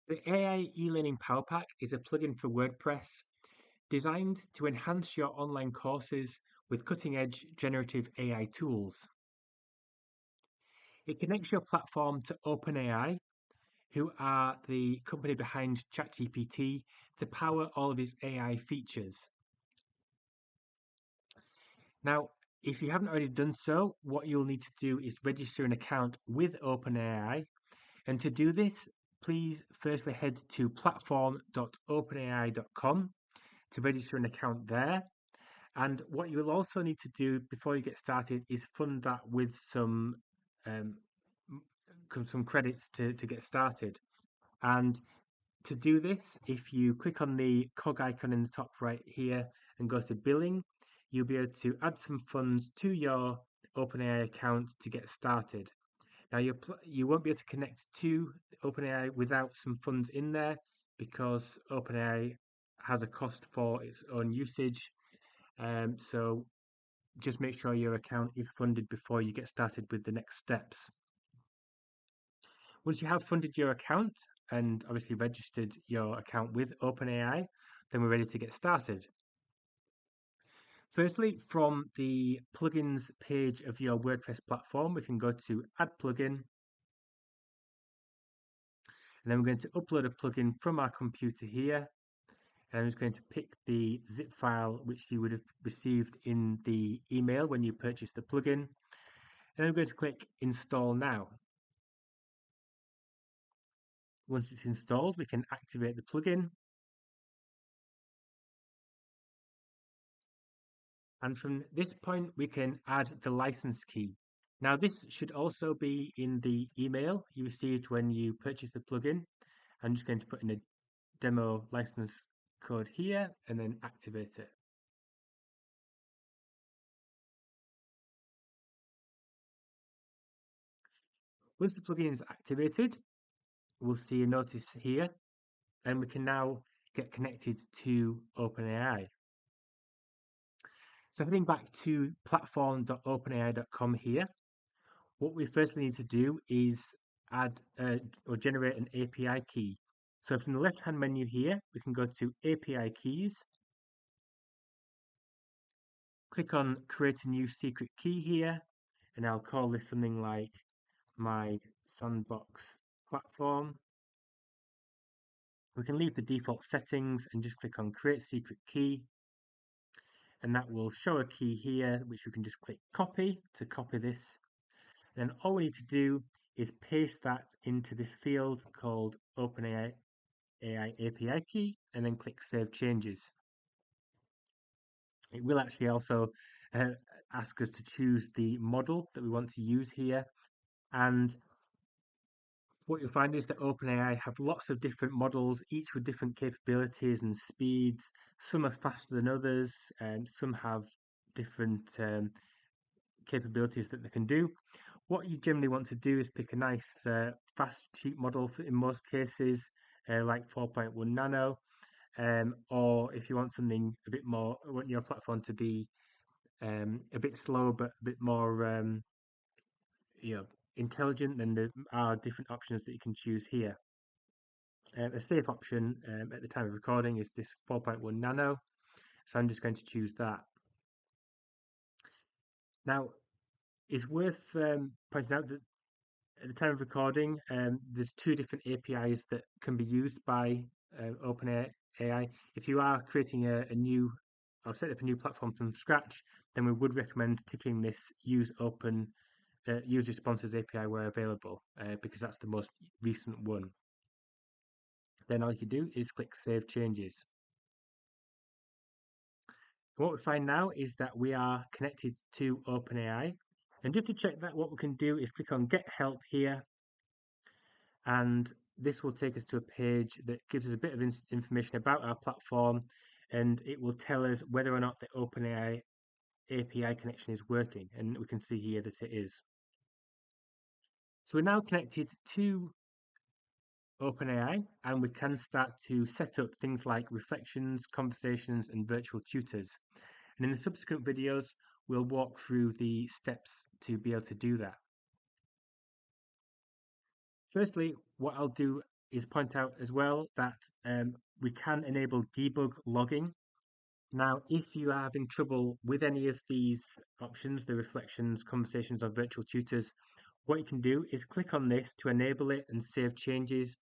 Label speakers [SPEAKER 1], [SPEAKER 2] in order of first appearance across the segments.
[SPEAKER 1] The AI e-learning Powerpack is a plugin for WordPress designed to enhance your online courses with cutting-edge generative AI tools. It connects your platform to OpenAI, who are the company behind ChatGPT, to power all of its AI features. Now, if you haven't already done so, what you'll need to do is register an account with OpenAI. And to do this, please firstly head to platform.openai.com to register an account there. And what you'll also need to do before you get started is fund that with some credits to get started. And to do this, if you click on the cog icon in the top right here and go to billing, you'll be able to add some funds to your OpenAI account to get started. Now you won't be able to connect to OpenAI without some funds in there because OpenAI has a cost for its own usage. So just make sure your account is funded before you get started with the next steps. Once you have funded your account and obviously registered your account with OpenAI, then we're ready to get started. Firstly, from the plugins page of your WordPress platform, we can go to Add Plugin. And then we're going to upload a plugin from our computer here. And I'm just going to pick the zip file which you would have received in the email when you purchased the plugin. And I'm going to click Install Now. Once it's installed, we can activate the plugin. And from this point, we can add the license key. Now, this should also be in the email you received when you purchased the plugin. I'm just going to put in a demo license code here and then activate it. Once the plugin is activated, we'll see a notice here, and we can now get connected to OpenAI. So heading back to platform.openai.com here, what we firstly need to do is add or generate an API key. So from the left-hand menu here, we can go to API keys, click on create a new secret key here, and I'll call this something like my sandbox platform. We can leave the default settings and just click on create secret key, and that will show a key here which we can just click copy to copy this. And then all we need to do is paste that into this field called OpenAI API key and then click save changes. It will actually also ask us to choose the model that we want to use here. And what you'll find is that OpenAI have lots of different models, each with different capabilities and speeds. Some are faster than others, and some have different capabilities that they can do. What you generally want to do is pick a nice, fast, cheap model in most cases, like 4.1 nano. Or if you want something a bit more, want your platform to be a bit slower but a bit more intelligent, then there are different options that you can choose here. A safe option at the time of recording is this 4.1 nano, so I'm just going to choose that. Now, it's worth pointing out that at the time of recording, there's two different APIs that can be used by OpenAI. If you are creating a new or set up a new platform from scratch, then we would recommend ticking this use responses API where available, because that's the most recent one. Then all you can do is click Save Changes. And what we find now is that we are connected to OpenAI. And just to check that, what we can do is click on Get Help here. And this will take us to a page that gives us a bit of information about our platform, and it will tell us whether or not the OpenAI API connection is working. And we can see here that it is. So we're now connected to OpenAI, and we can start to set up things like reflections, conversations, and virtual tutors. And in the subsequent videos, we'll walk through the steps to be able to do that. Firstly, what I'll do is point out as well that we can enable debug logging. Now, if you are having trouble with any of these options, the reflections, conversations, or virtual tutors, what you can do is click on this to enable it and save changes.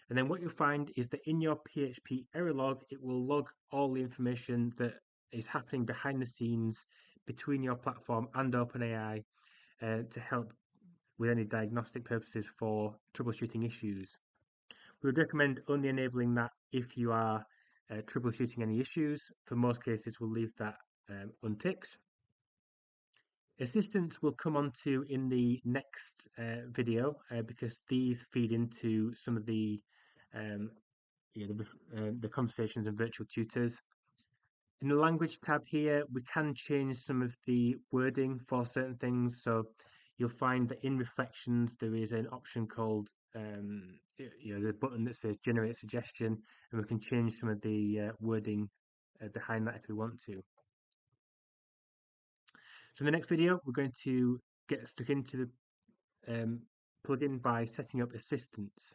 [SPEAKER 1] And then what you'll find is that in your PHP error log, it will log all the information that is happening behind the scenes between your platform and OpenAI to help with any diagnostic purposes for troubleshooting issues. We would recommend only enabling that if you are troubleshooting any issues. For most cases, we'll leave that unticked. Assistants will come on to in the next video because these feed into some of the the conversations and virtual tutors. In the language tab here, we can change some of the wording for certain things. So you'll find that in reflections, there is an option called, the button that says generate suggestion, and we can change some of the wording behind that if we want to. So in the next video, we're going to get stuck into the plugin by setting up assistants.